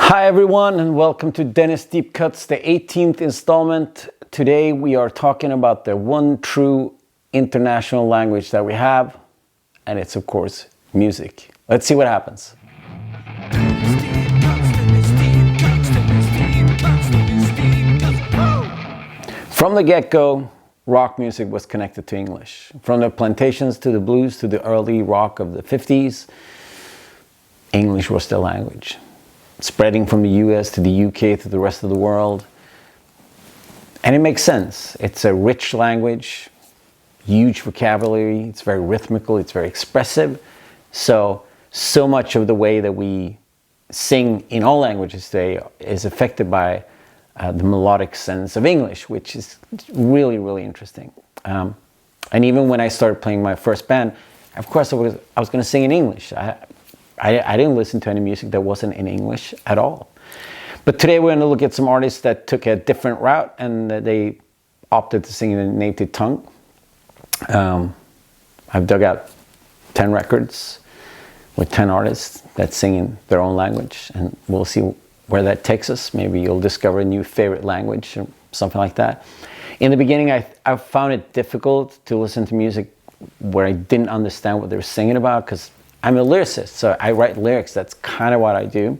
Hi everyone and welcome to Danish Deep Cuts, the 18th installment. Today we are talking about the one true international language that we have, and it's of course music. Let's see what happens. From the get-go, rock music was connected to English. From the plantations to the blues to the early rock of the 50s, English was the language. Spreading from the US to the UK to the rest of the world. And it makes sense. It's a rich language, huge vocabulary, it's very rhythmical, it's very expressive. So much of the way that we sing in all languages today is affected by the melodic sense of English, which is really, really interesting. And even when I started playing my first band, of course I was going to sing in English. I didn't listen to any music that wasn't in English at all. But today we're going to look at some artists that took a different route and they opted to sing in their native tongue. I've dug out 10 records with 10 artists that sing in their own language, and we'll see where that takes us. Maybe you'll discover a new favorite language or something like that. In the beginning, I found it difficult to listen to music where I didn't understand what they were singing about, because I'm a lyricist, so I write lyrics. That's kind of what I do.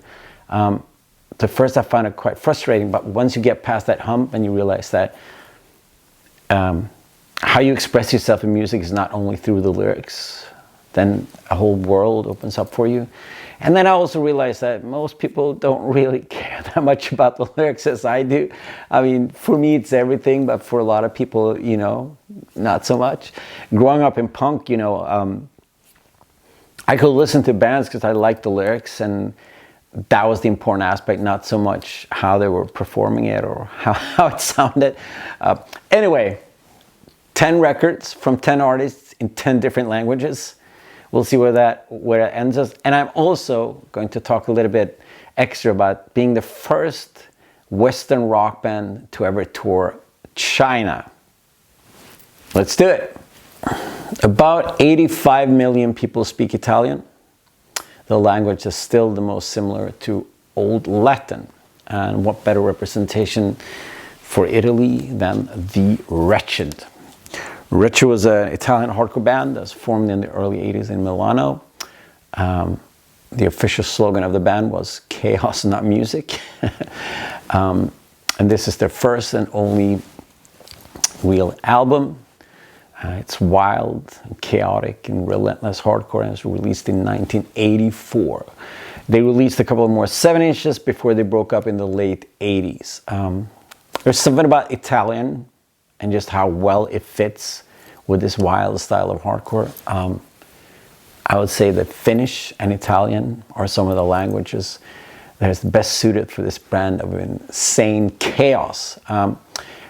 At first I found it quite frustrating, but once you get past that hump and you realize that how you express yourself in music is not only through the lyrics, then a whole world opens up for you. And then I also realized that most people don't really care that much about the lyrics as I do. I mean, for me it's everything, but for a lot of people, you know, not so much. Growing up in punk, you know, I could listen to bands because I liked the lyrics, and that was the important aspect, not so much how they were performing it or how it sounded. Anyway, 10 records from 10 artists in 10 different languages. We'll see where it ends us. And I'm also going to talk a little bit extra about being the first Western rock band to ever tour China. Let's do it. About 85 million people speak Italian. The language is still the most similar to Old Latin. And what better representation for Italy than the Wretched? Wretched was an Italian hardcore band that was formed in the early 80s in Milano. The official slogan of the band was "Chaos, not music." And this is their first and only real album. It's wild, and chaotic, and relentless hardcore, and it was released in 1984. They released a couple of more 7-inches before they broke up in the late 80s. There's something about Italian and just how well it fits with this wild style of hardcore. I would say that Finnish and Italian are some of the languages that is best suited for this brand of insane chaos.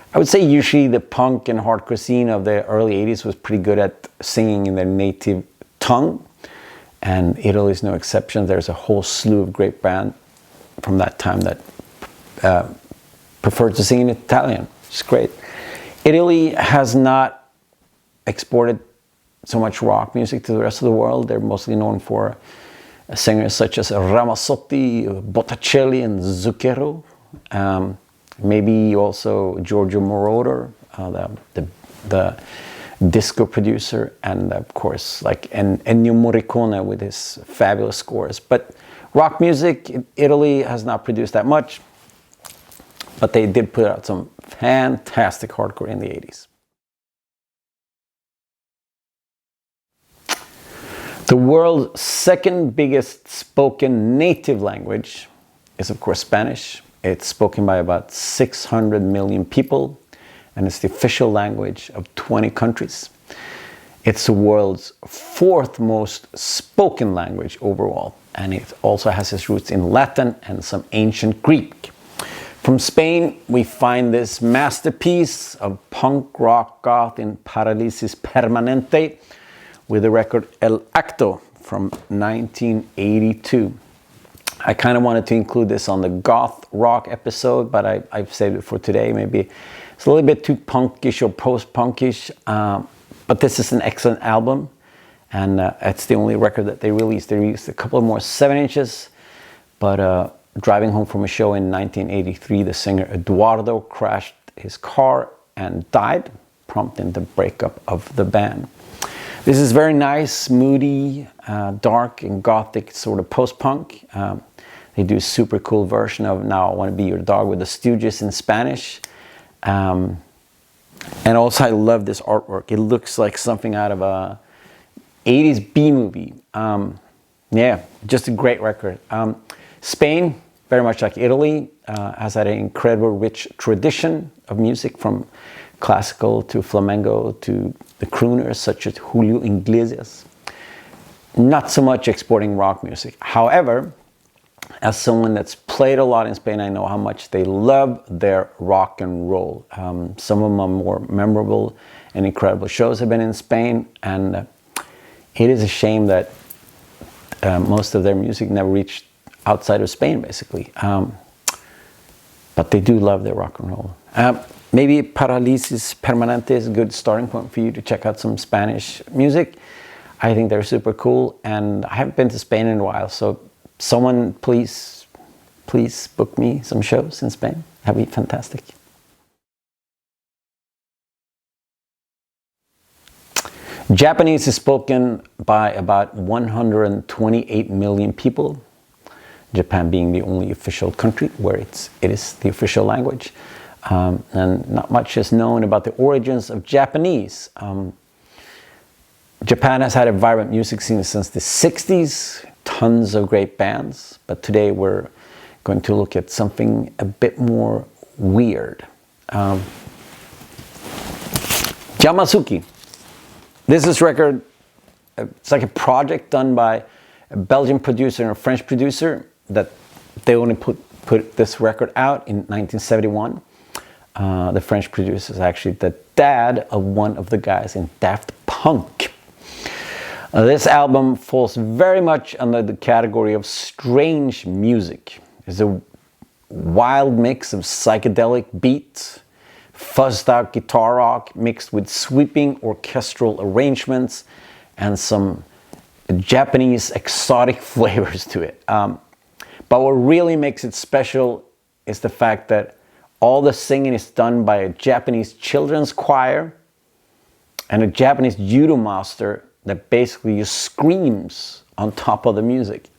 I would say usually the punk and hardcore scene of the early 80s was pretty good at singing in their native tongue, and Italy is no exception. There's a whole slew of great bands from that time that preferred to sing in Italian. It's great. Italy has not exported so much rock music to the rest of the world. They're mostly known for singers such as Ramazzotti, Botticelli, and Zucchero. Maybe also Giorgio Moroder, the disco producer, and of course like Ennio Morricone with his fabulous scores. But rock music in Italy has not produced that much, but they did put out some fantastic hardcore in the 80s. The world's second biggest spoken native language is of course Spanish. It's spoken by about 600 million people, and it's the official language of 20 countries. It's the world's fourth most spoken language overall, and it also has its roots in Latin and some ancient Greek. From Spain, we find this masterpiece of punk rock goth in Parálisis Permanente with the record El Acto from 1982. I kind of wanted to include this on the goth rock episode, but I've saved it for today. Maybe it's a little bit too punkish or post-punkish, but this is an excellent album, and it's the only record that they released. They released a couple of more 7-inches, but driving home from a show in 1983, the singer Eduardo crashed his car and died, prompting the breakup of the band. This is very nice, moody, dark and gothic sort of post-punk. They do a super cool version of Now I Want to Be Your Dog with the Stooges in Spanish. And also I love this artwork. It looks like something out of a 80s B-movie. Yeah, just a great record. Spain, very much like Italy, has had an incredible rich tradition of music, from classical to flamenco to the crooners such as Julio Iglesias. Not so much exporting rock music. However, as someone that's played a lot in Spain, I know how much they love their rock and roll. Some of my more memorable and incredible shows have been in Spain, and it is a shame that most of their music never reached outside of Spain, basically. But they do love their rock and roll. Maybe Parálisis Permanente is a good starting point for you to check out some Spanish music. I think they're super cool, and I haven't been to Spain in a while, so someone please book me some shows in Spain. That'd be fantastic. Japanese is spoken by about 128 million people, Japan being the only official country where it is the official language. And not much is known about the origins of Japanese. Japan has had a vibrant music scene since the 60s, tons of great bands, but today we're going to look at something a bit more weird. Yamazuki. This is record, it's like a project done by a Belgian producer and a French producer that they only put this record out in 1971. The French producer is actually the dad of one of the guys in Daft Punk. This album falls very much under the category of strange music. It's a wild mix of psychedelic beats, fuzzed out guitar rock mixed with sweeping orchestral arrangements and some Japanese exotic flavors to it. But what really makes it special is the fact that all the singing is done by a Japanese children's choir and a Japanese judo master that basically just screams on top of the music.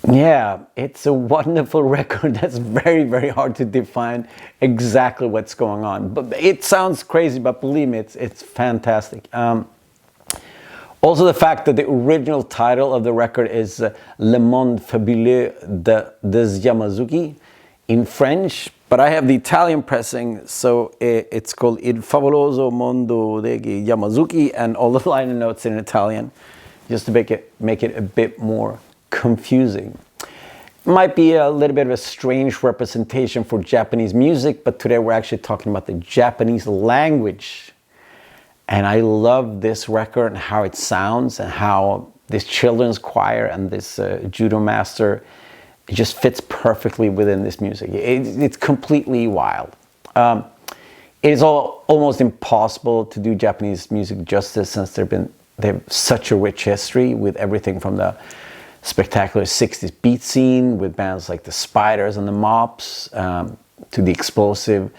Yeah, it's a wonderful record that's very, very hard to define exactly what's going on. But it sounds crazy, but believe me, it's fantastic. Also the fact that the original title of the record is Le Monde Fabuleux des Yamazuki in French, but I have the Italian pressing, so it's called Il Favoloso Mondo degli Yamazuki, and all the liner notes in Italian, just to make it a bit more confusing. Might be a little bit of a strange representation for Japanese music, but today we're actually talking about the Japanese language. And I love this record and how it sounds, and how this children's choir and this judo master, it just fits perfectly within this music. It's completely wild. It is almost impossible to do Japanese music justice, since they have such a rich history with everything from the spectacular 60s beat scene with bands like the Spiders and the Mops, to the explosive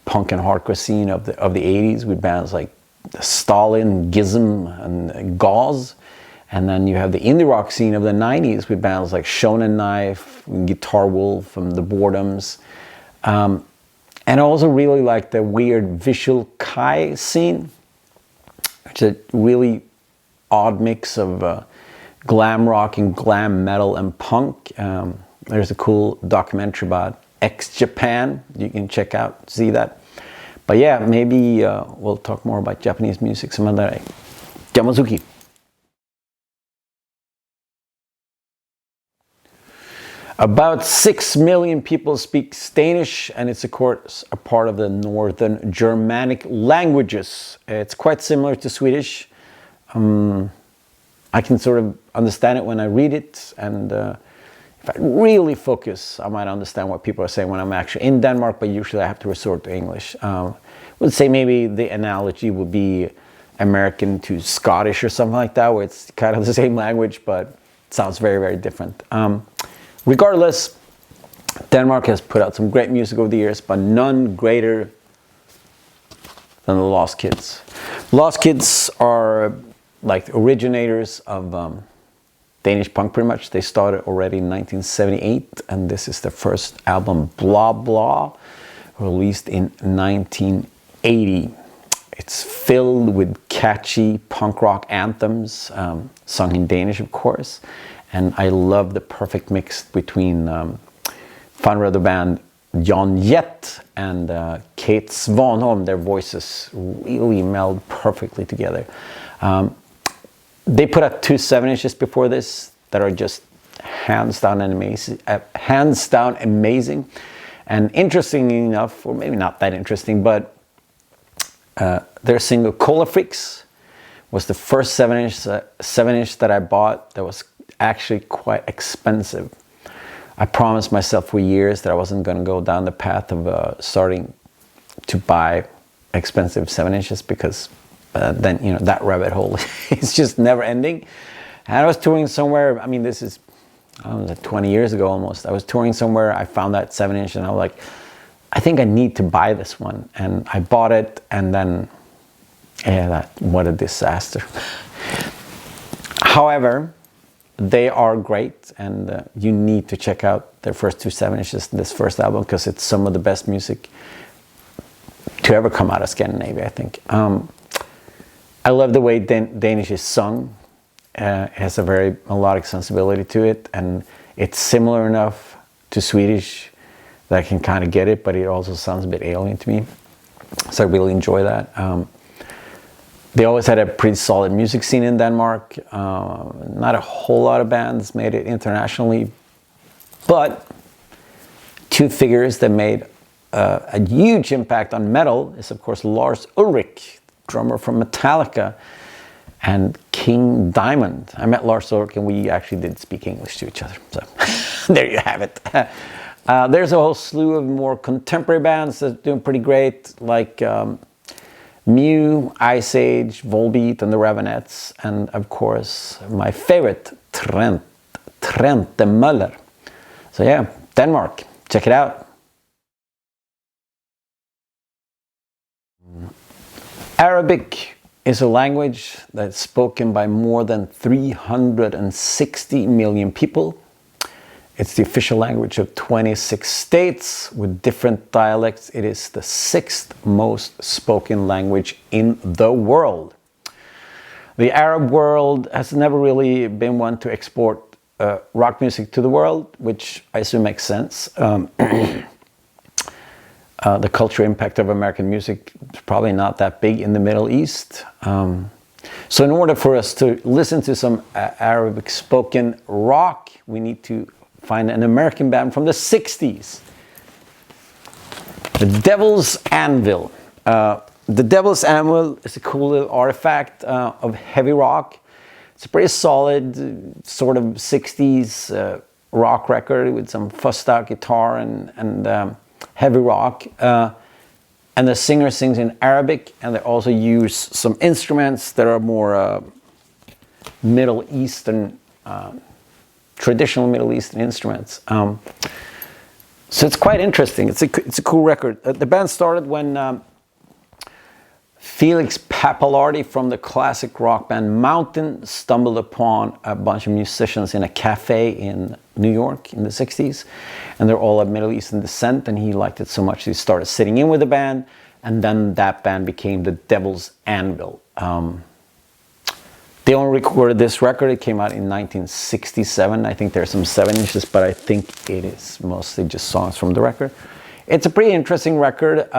punk and hardcore scene of the 80s with bands like the Stalin, Gizm, and Gauze. And then you have the indie rock scene of the 90s with bands like Shonen Knife, Guitar Wolf, and The Boredoms. And I also really like the weird Visual Kai scene. It's a really odd mix of glam rock and glam metal and punk. There's a cool documentary about ex-Japan you can check out, see that. But yeah, maybe we'll talk more about Japanese music some other day. Yamazuki. About 6 million people speak Danish, and it's of course a part of the Northern Germanic languages. It's quite similar to Swedish. I can sort of understand it when I read it, and if I really focus, I might understand what people are saying when I'm actually in Denmark, but usually I have to resort to English. I would say maybe the analogy would be American to Scottish or something like that, where it's kind of the same language, but sounds very, very different. Regardless, Denmark has put out some great music over the years, but none greater than the Lost Kids. Lost Kids are like the originators of Danish punk, pretty much. They started already in 1978, and this is their first album, Blah Blah, released in 1980. It's filled with catchy punk rock anthems, sung in Danish, of course. And I love the perfect mix between founder of the band Jon Jett and Kate Svanholm. Their voices really meld perfectly together. They put out 2 7-inches before this that are just hands down amazing. And interestingly enough, or maybe not that interesting, but their single Cola Freaks was the first 7-inch that I bought that was actually quite expensive. I promised myself for years that I wasn't going to go down the path of starting to buy expensive 7-inches, because then, you know, that rabbit hole is just never ending. And I was touring somewhere, I mean, this is, I don't know, like 20 years ago almost. I was touring somewhere, I found that 7-inch, and I was like, I think I need to buy this one. And I bought it, and then, yeah, what a disaster. However, they are great, and you need to check out their first 2 7-inches, this first album, because it's some of the best music to ever come out of Scandinavia, I think. I love the way Danish is sung. It has a very melodic sensibility to it, and it's similar enough to Swedish that I can kind of get it, but it also sounds a bit alien to me. So I really enjoy that. They always had a pretty solid music scene in Denmark. Not a whole lot of bands made it internationally, but 2 figures that made a huge impact on metal is, of course, Lars Ulrich, drummer from Metallica, and King Diamond. I met Lars Ulrich, and we actually did speak English to each other. So there you have it. There's a whole slew of more contemporary bands that are doing pretty great, like Mew, Ice Age, Volbeat, and the Ravenettes, and of course my favorite, Trent Møller. So yeah, Denmark, check it out. Arabic is a language that's spoken by more than 360 million people. It's the official language of 26 states with different dialects. It is the 6th most spoken language in the world. The Arab world has never really been one to export rock music to the world, which I assume makes sense. The cultural impact of American music is probably not that big in the Middle East. So in order for us to listen to some Arabic spoken rock, we need to find an American band from the 60s. The Devil's Anvil. The Devil's Anvil is a cool little artifact of heavy rock. It's a pretty solid sort of 60s rock record with some fussed out guitar and heavy rock. And the singer sings in Arabic, and they also use some instruments that are more Middle Eastern, traditional Middle Eastern instruments. So it's quite interesting. It's a cool record. The band started when Felix Pappalardi from the classic rock band Mountain stumbled upon a bunch of musicians in a cafe in New York in the 60s, and they're all of Middle Eastern descent, and he liked it so much he started sitting in with the band, and then that band became the Devil's Anvil. They only recorded this record. It came out in 1967. I think there's some 7-inches, but I think it is mostly just songs from the record. It's a pretty interesting record.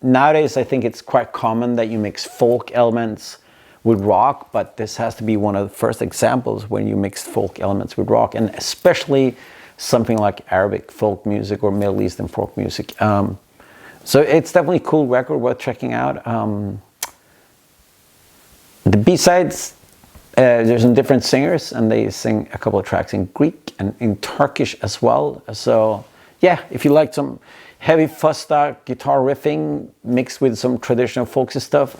Nowadays, I think it's quite common that you mix folk elements with rock, but this has to be one of the first examples when you mix folk elements with rock, and especially something like Arabic folk music or Middle Eastern folk music. So it's definitely a cool record worth checking out. The B-sides, there's some different singers, and they sing a couple of tracks in Greek and in Turkish as well. So yeah, if you like some heavy fussed out guitar riffing mixed with some traditional folksy stuff,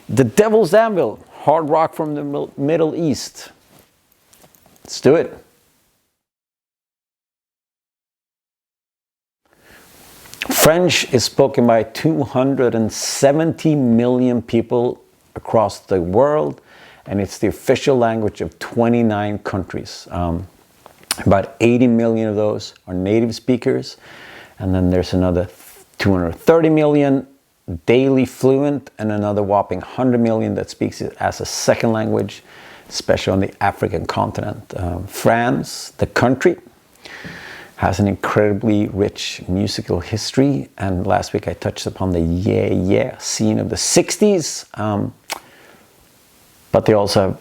the Devil's Anvil, hard rock from the Middle East. Let's do it. French is spoken by 270 million people across the world, and it's the official language of 29 countries. About 80 million of those are native speakers, and then there's another 230 million daily fluent, and another whopping 100 million that speaks it as a second language, especially on the African continent. France, the country, has an incredibly rich musical history, and last week I touched upon the yeah scene of the 60s, but they also have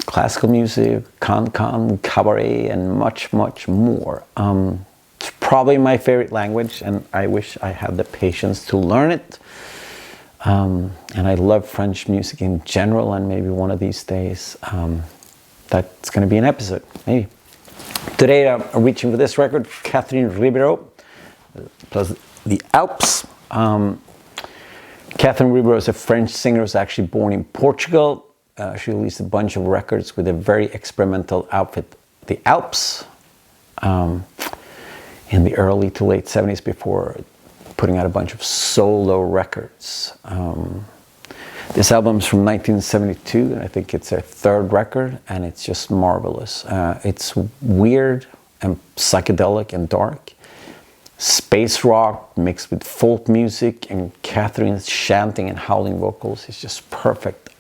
classical music, can, cabaret, and much more. It's probably my favorite language, and I wish I had the patience to learn it. And I love French music in general, and maybe one of these days that's going to be an episode, maybe. Today I'm reaching for this record, Catherine Ribeiro, plus the Alps. Catherine Ribeiro is a French singer who's actually born in Portugal. She released a bunch of records with a very experimental outfit, the Alps, in the early to late 70s, before putting out a bunch of solo records. This album's from 1972, and I think it's their third record, and it's just marvelous. It's weird and psychedelic and dark. Space rock mixed with folk music, and Catherine's chanting and howling vocals is just perfect.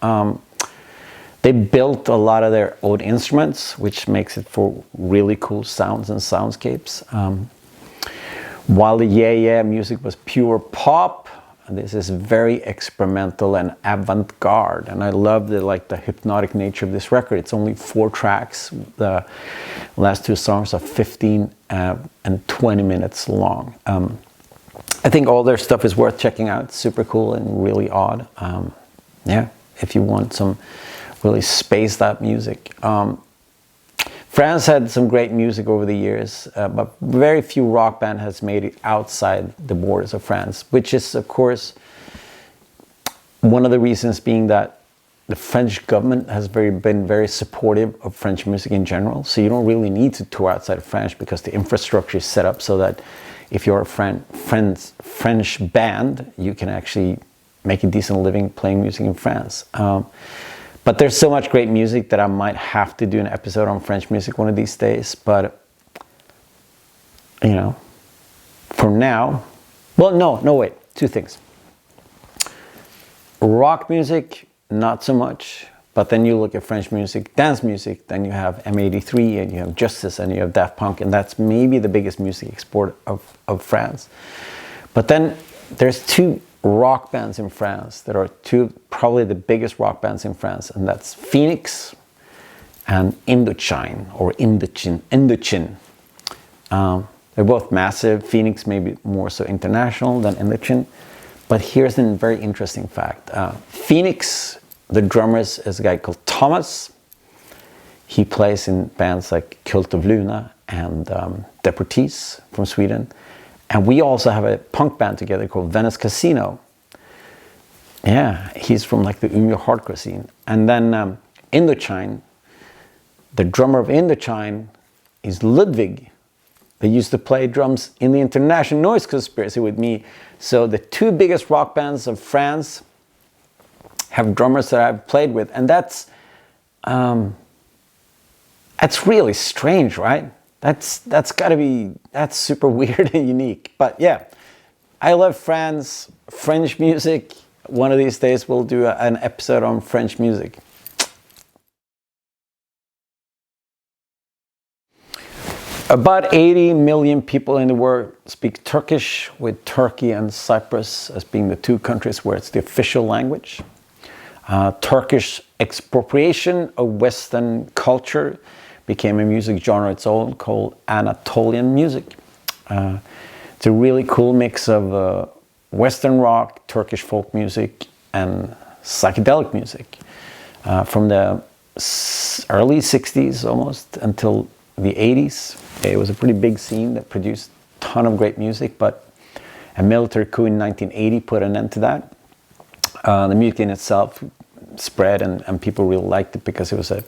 They built a lot of their own instruments, which makes it for really cool sounds and soundscapes. While the yeah music was pure pop, this is very experimental and avant-garde, and I love the hypnotic nature of this record. It's only 4 tracks. The last 2 songs are 15 and 20 minutes long. I think all their stuff is worth checking out. It's super cool and really odd. Yeah, if you want some really spaced out music. France had some great music over the years, but very few rock band has made it outside the borders of France, which is, of course, one of the reasons being that the French government has been very supportive of French music in general. So you don't really need to tour outside of France, because the infrastructure is set up so that if you're a French band, you can actually make a decent living playing music in France. But there's so much great music that I might have to do an episode on French music one of these days. But, you know, for now, well, no, wait, 2 things. Rock music, not so much. But then you look at French music, dance music, then you have M83, and you have Justice, and you have Daft Punk, and that's maybe the biggest music export of France. But then there's 2 rock bands in France that are probably the biggest rock bands in France, and that's Phoenix and Indochine, or Indochin. They're both massive. Phoenix maybe more so international than Indochin. But here's a very interesting fact. Phoenix, the drummer is a guy called Thomas. He plays in bands like Cult of Luna and Deportees from Sweden. And we also have a punk band together called Venice Casino. Yeah, he's from like the Umeå hardcore scene. And then Indochine, the drummer of Indochine is Ludwig. They used to play drums in the International Noise Conspiracy with me. So the 2 biggest rock bands of France have drummers that I've played with. And that's really strange, right? That's super weird and unique. But yeah, I love France, French music. One of these days we'll do an episode on French music. About 80 million people in the world speak Turkish, with Turkey and Cyprus as being the 2 countries where it's the official language. Turkish expropriation of Western culture became a music genre of its own called Anatolian music. It's a really cool mix of Western rock, Turkish folk music, and psychedelic music. From the early 60s almost until the 80s, it was a pretty big scene that produced a ton of great music, but a military coup in 1980 put an end to that. The music in itself spread, and people really liked it because it was a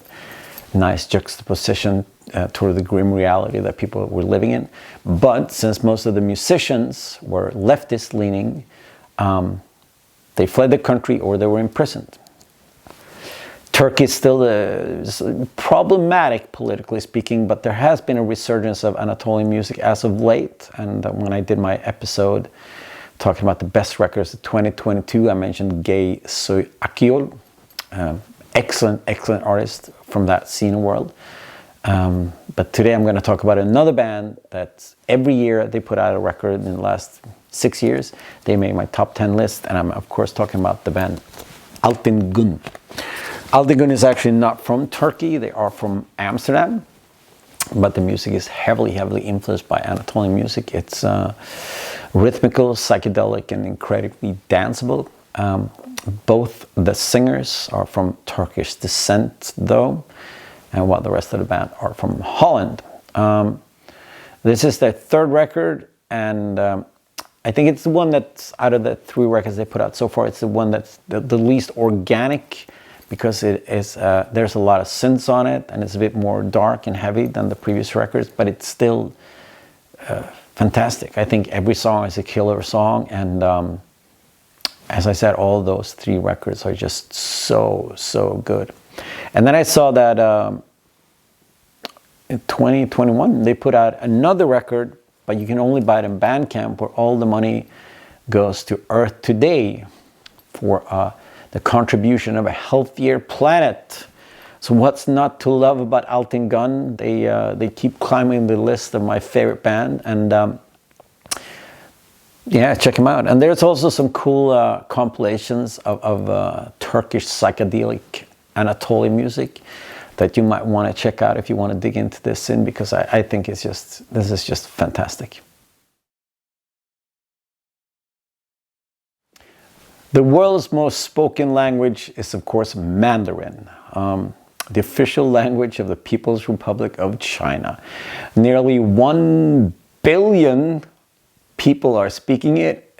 nice juxtaposition toward the grim reality that people were living in. But since most of the musicians were leftist leaning, they fled the country or they were imprisoned. Turkey is still problematic politically speaking, but there has been a resurgence of Anatolian music as of late. And when I did my episode talking about the best records of 2022, I mentioned Gay Soy Akyol, excellent artist from that scene world. But today I'm going to talk about another band that every year they put out a record in the last 6 years. They made my top 10 list, and I'm of course talking about the band Altın Gün. Altın Gün is actually not from Turkey, they are from Amsterdam, but the music is heavily influenced by Anatolian music. It's rhythmical, psychedelic, and incredibly danceable. Both the singers are from Turkish descent though, and while the rest of the band are from Holland. This is their third record, and I think it's the one that's, out of the 3 records they put out so far, it's the one that's the least organic, because it is there's a lot of synths on it, and it's a bit more dark and heavy than the previous records, but it's still fantastic. I think every song is a killer song, and as I said, all those 3 records are just so good. And then I saw that in 2021 they put out another record, but you can only buy it in Bandcamp, where all the money goes to Earth Today for the contribution of a healthier planet. So what's not to love about Altın Gün? They keep climbing the list of my favorite band, and yeah, check them out. And there's also some cool compilations of Turkish psychedelic Anatolian music that you might want to check out if you want to dig into this scene, because I think this is just fantastic. The world's most spoken language is, of course, Mandarin, the official language of the People's Republic of China. Nearly 1 billion people are speaking it.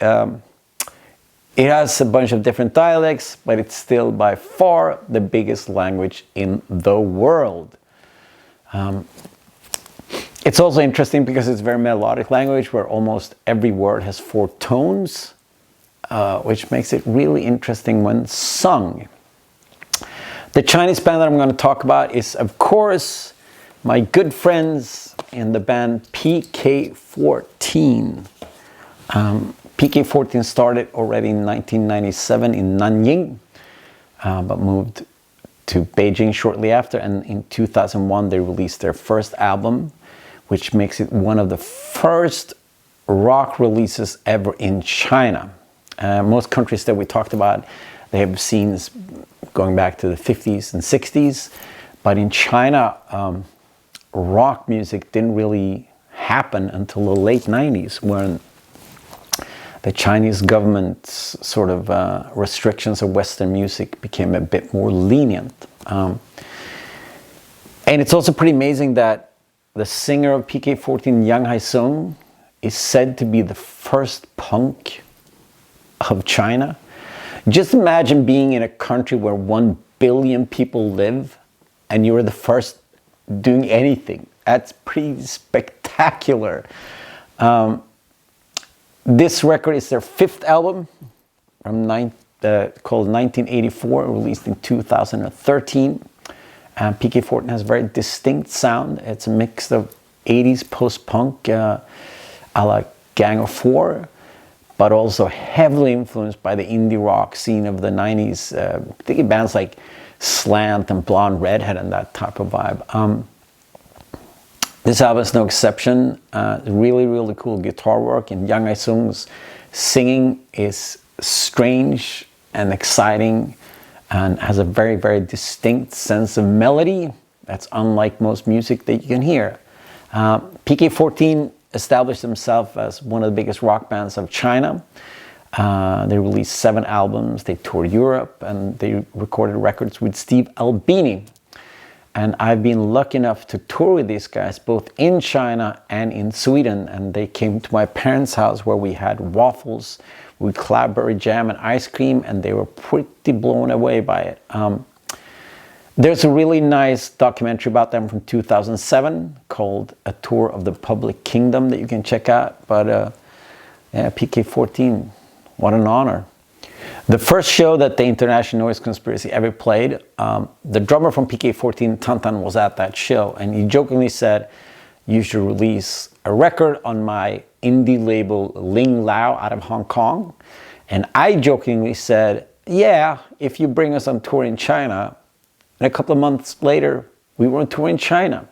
It has a bunch of different dialects, but it's still by far the biggest language in the world. It's also interesting because it's a very melodic language, where almost every word has 4 tones. Which makes it really interesting when sung. The Chinese band that I'm going to talk about is, of course, my good friends in the band PK14. PK14 started already in 1997 in Nanjing, but moved to Beijing shortly after, and in 2001 they released their first album, which makes it one of the first rock releases ever in China. Most countries that we talked about, they have scenes going back to the 50s and 60s. But in China, rock music didn't really happen until the late 90s, when the Chinese government's sort of restrictions of Western music became a bit more lenient. And it's also pretty amazing that the singer of PK14, Yang Haisung, is said to be the first punk of China. Just imagine being in a country where 1 billion people live and you're the first doing anything. That's pretty spectacular. This record is their 5th album from called 1984, released in 2013. PK14 has a very distinct sound. It's a mix of 80s post-punk a la Gang of Four, but also heavily influenced by the indie rock scene of the 90s. Thinking bands like Slant and Blonde Redhead and that type of vibe. This album is no exception. Really cool guitar work, and Yang Haisung's singing is strange and exciting and has a very distinct sense of melody that's unlike most music that you can hear. PK14 established themselves as one of the biggest rock bands of China. They released 7 albums, they toured Europe, and they recorded records with Steve Albini. And I've been lucky enough to tour with these guys both in China and in Sweden, and they came to my parents' house where we had waffles with cloudberry jam and ice cream, and they were pretty blown away by it. There's a really nice documentary about them from 2007 called A Tour of the Public Kingdom that you can check out. But yeah, PK14, what an honor. The first show that the International Noise Conspiracy ever played, the drummer from PK14, Tantan, was at that show, and he jokingly said, "You should release a record on my indie label Ling Lao out of Hong Kong." And I jokingly said, "Yeah, if you bring us on tour in China." And a couple of months later, we were on tour in China.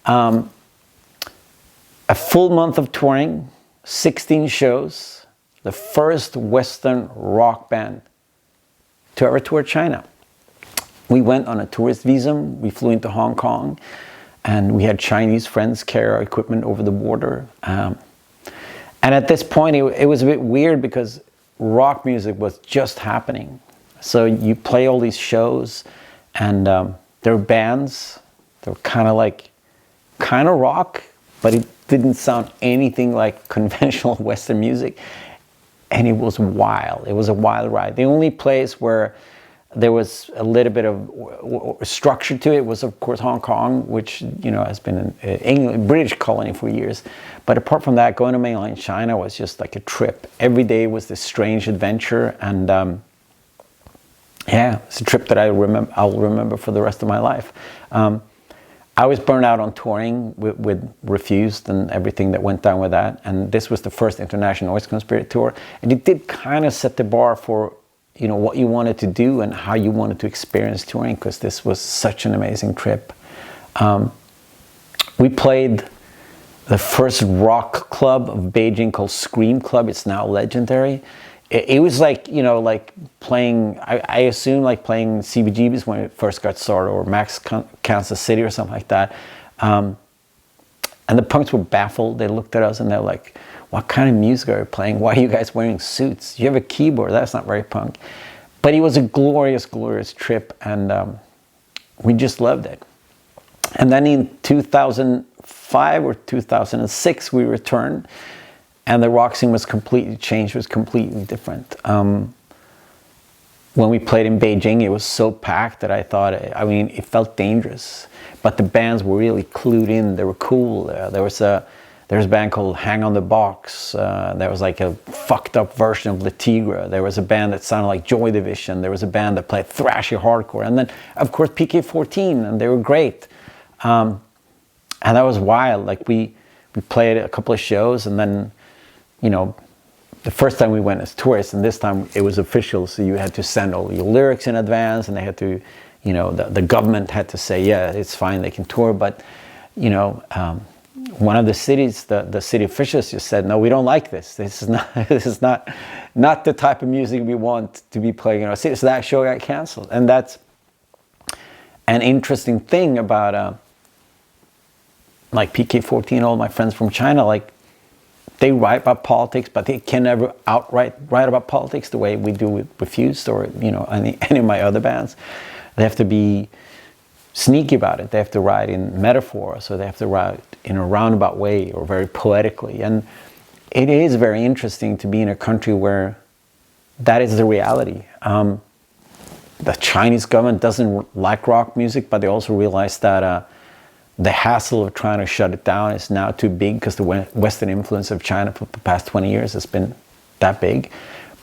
A full month of touring, 16 shows, the first Western rock band to ever tour China. We went on a tourist visa, we flew into Hong Kong, and we had Chinese friends carry our equipment over the border. And at this point, it was a bit weird because rock music was just happening. So you play all these shows, and there were bands. They were kind of rock, but it didn't sound anything like conventional Western music. And it was wild. It was a wild ride. The only place where there was a little bit of structure to it was, of course, Hong Kong, which has been an English, British colony for years. But apart from that, going to mainland China was just like a trip. Every day was this strange adventure, and yeah, it's a trip that I'll remember for the rest of my life. I was burned out on touring with Refused and everything that went down with that. And this was the first International Noise Conspiracy tour. And it did kind of set the bar for, what you wanted to do and how you wanted to experience touring, because this was such an amazing trip. We played the first rock club of Beijing called Scream Club. It's now legendary. It was like, like playing, I assume like playing CBGB's when it first got started, or Max Kansas City or something like that. And the punks were baffled. They looked at us and they're like, "What kind of music are you playing? Why are you guys wearing suits? You have a keyboard. That's not very punk." But it was a glorious, glorious trip, and we just loved it. And then in 2005 or 2006, we returned. And the rock scene was completely changed, was completely different. When we played in Beijing, it was so packed that I thought, it felt dangerous. But the bands were really clued in, they were cool. There was a band called Hang on the Box. There was like a fucked up version of Le Tigre. There was a band that sounded like Joy Division. There was a band that played thrashy hardcore. And then, of course, PK14, and they were great. And that was wild. Like we played a couple of shows, and then, the first time we went as tourists, and this time it was official, so you had to send all your lyrics in advance, and they had to, the government had to say, yeah, it's fine, they can tour. But, one of the cities, the city officials just said, "No, we don't like this. This is not the type of music we want to be playing in our city." So that show got canceled, and that's an interesting thing about like PK14. All my friends from China, like, they write about politics, but they can never outright write about politics the way we do with Refused or any of my other bands. They have to be sneaky about it. They have to write in metaphor, so they have to write in a roundabout way or very poetically. And it is very interesting to be in a country where that is the reality. The Chinese government doesn't like rock music, but they also realize that the hassle of trying to shut it down is now too big, because the Western influence of China for the past 20 years has been that big.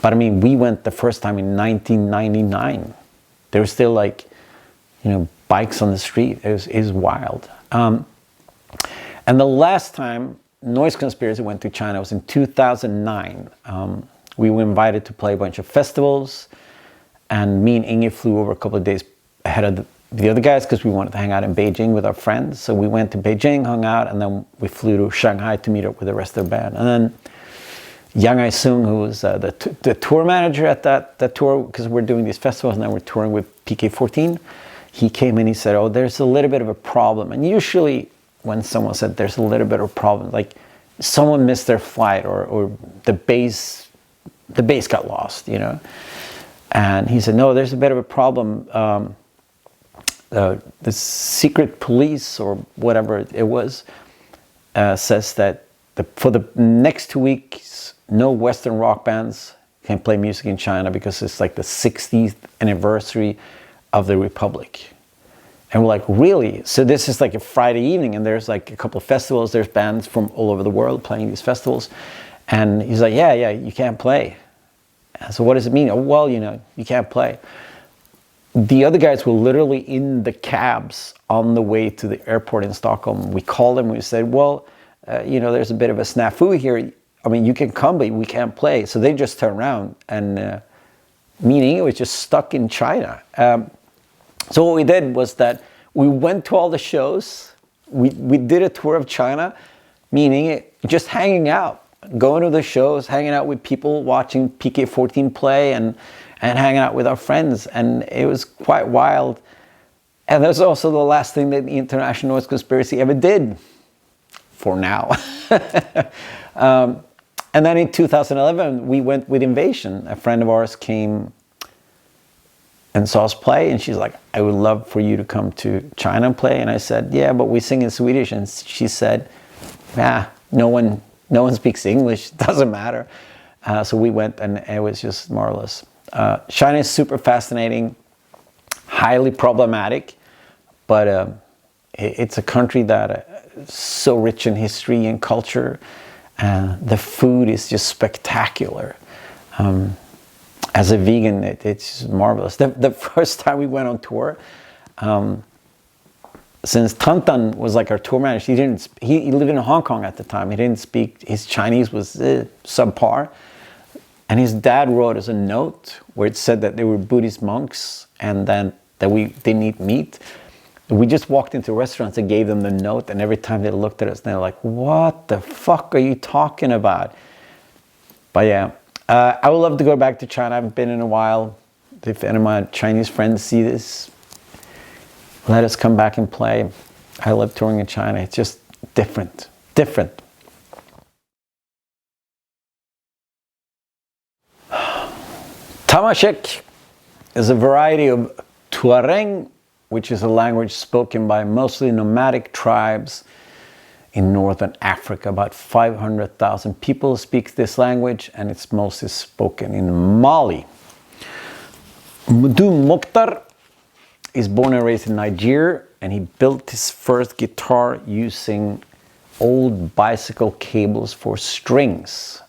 But we went the first time in 1999. There were still bikes on the street. It was wild. And the last time Noise Conspiracy went to China was in 2009. We were invited to play a bunch of festivals, and me and Inge flew over a couple of days ahead of the other guys, because we wanted to hang out in Beijing with our friends. So we went to Beijing, hung out, and then we flew to Shanghai to meet up with the rest of the band. And then Yang Ai-sung, who was the tour manager at that tour, because we're doing these festivals and then we're touring with PK14, he came in, he said, "Oh, there's a little bit of a problem." And usually when someone said there's a little bit of a problem, like someone missed their flight, or the bass got lost, And he said, "No, there's a bit of a problem. The secret police," or whatever it was, says that for the next 2 weeks, no Western rock bands can play music in China, because it's like the 60th anniversary of the Republic. And we're like, really? So this is like a Friday evening, and there's like a couple of festivals. There's bands from all over the world playing these festivals. And he's like, yeah, you can't play. So what does it mean? Oh, well, you can't play. The other guys were literally in the cabs on the way to the airport in Stockholm. We called them. We said, well, there's a bit of a snafu here. I mean, you can come, but we can't play. So they just turned around, and meaning it was just stuck in China. So what we did was that we went to all the shows. We did a tour of China, meaning just hanging out, going to the shows, hanging out with people, watching PK14 play, and hanging out with our friends. And it was quite wild. And that's also the last thing that the International Noise Conspiracy ever did, for now. And then in 2011, we went with Invasion. A friend of ours came and saw us play, and she's like, I would love for you to come to China and play. And I said, yeah, but we sing in Swedish. And she said, no one speaks English, doesn't matter. So we went, and it was just marvelous. China is super fascinating, highly problematic, but it's a country that is so rich in history and culture. The food is just spectacular. As a vegan, it's marvelous. The first time we went on tour, since Tantan was like our tour manager, he lived in Hong Kong at the time. He didn't speak, his Chinese was subpar. And his dad wrote us a note where it said that they were Buddhist monks and then that we didn't eat meat. We just walked into restaurants and gave them the note, and every time they looked at us, they're like, what the fuck are you talking about? But yeah, I would love to go back to China. I haven't been in a while. If any of my Chinese friends see this, let us come back and play. I love touring in China. It's just different. Tamashek is a variety of Tuareg, which is a language spoken by mostly nomadic tribes in northern Africa. About 500,000 people speak this language, and it's mostly spoken in Mali. Mudu Mokhtar is born and raised in Nigeria, and he built his first guitar using old bicycle cables for strings.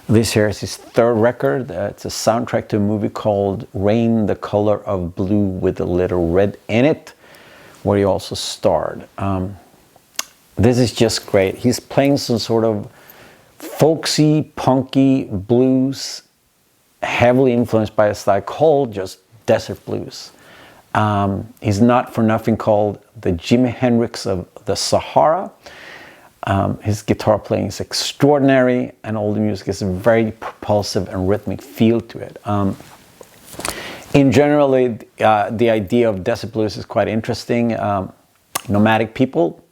This here is his third record. It's a soundtrack to a movie called Rain, the Color of Blue with a Little Red in It, where he also starred. This is just great. He's playing some sort of folksy, punky blues, heavily influenced by a style called just desert blues. He's not for nothing called the Jimi Hendrix of the Sahara. His guitar playing is extraordinary, and all the music is a very propulsive and rhythmic feel to it. In general, the idea of desert blues is quite interesting. Nomadic people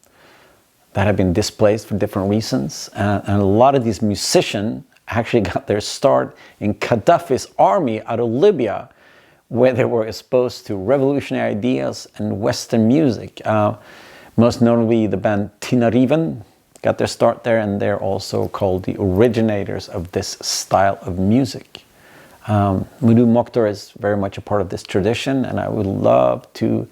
that have been displaced for different reasons, and a lot of these musicians actually got their start in Gaddafi's army out of Libya, where they were exposed to revolutionary ideas and Western music. Most notably, the band Tinariven got their start there, and they're also called the originators of this style of music. Mudu Mokhtar is very much a part of this tradition, and I would love to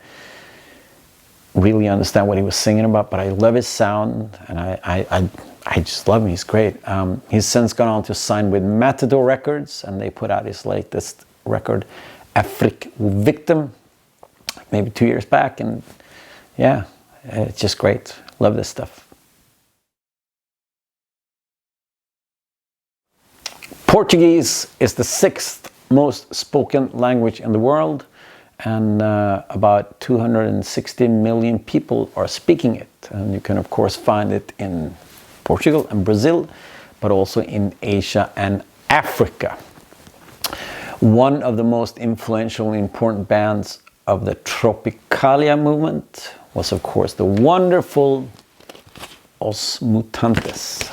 really understand what he was singing about, but I love his sound, and I just love him. He's great. He's since gone on to sign with Matador Records, and they put out his latest record, Afrique Victim, maybe 2 years back, and yeah, it's just great. Love this stuff. Portuguese is the 6th most spoken language in the world, and about 260 million people are speaking it. And you can of course find it in Portugal and Brazil, but also in Asia and Africa. One of the most influential and important bands of the Tropicalia movement was of course the wonderful Os Mutantes.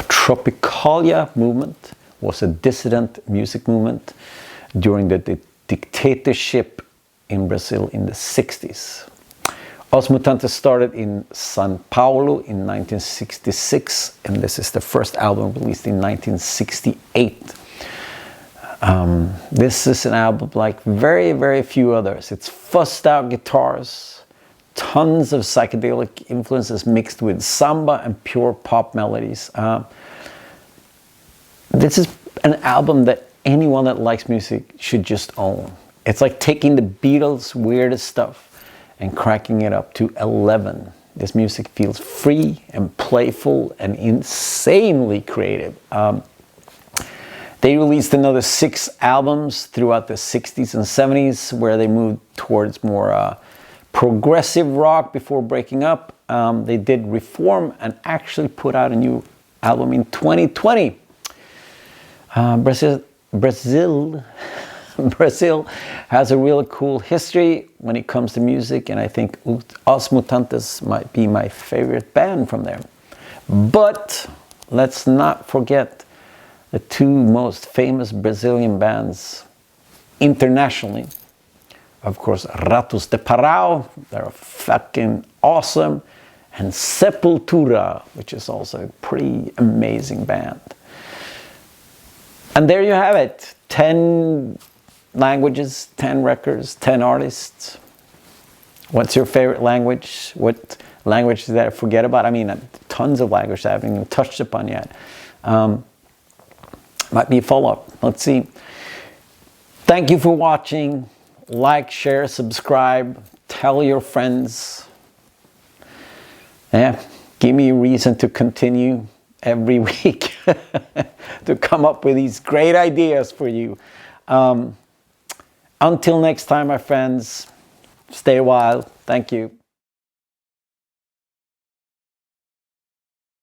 Tropicalia movement was a dissident music movement during the dictatorship in Brazil in the 60s. Os Mutantes started in São Paulo in 1966, and this is the first album released in 1968. This is an album like very, very few others. It's fussed out guitars, tons of psychedelic influences mixed with samba and pure pop melodies. This is an album that anyone that likes music should just own. It's like taking the Beatles' weirdest stuff and cracking it up to 11. This music feels free and playful and insanely creative. They released another 6 albums throughout the 60s and 70s where they moved towards more progressive rock before breaking up. They did reform and actually put out a new album in 2020. Brazil has a really cool history when it comes to music, and I think Os Mutantes might be my favorite band from there. But let's not forget the 2 most famous Brazilian bands internationally. Of course, Ratos de Parau, they're fucking awesome, and Sepultura, which is also a pretty amazing band. And there you have it, 10 languages, 10 records, 10 artists. What's your favorite language? What language did I forget about? I mean, tons of languages I haven't even touched upon yet. Might be a follow-up. Let's see. Thank you for watching. Like, share, subscribe. Tell your friends. Yeah, give me a reason to continue every week to come up with these great ideas for you. Until next time, my friends, stay wild. Thank you.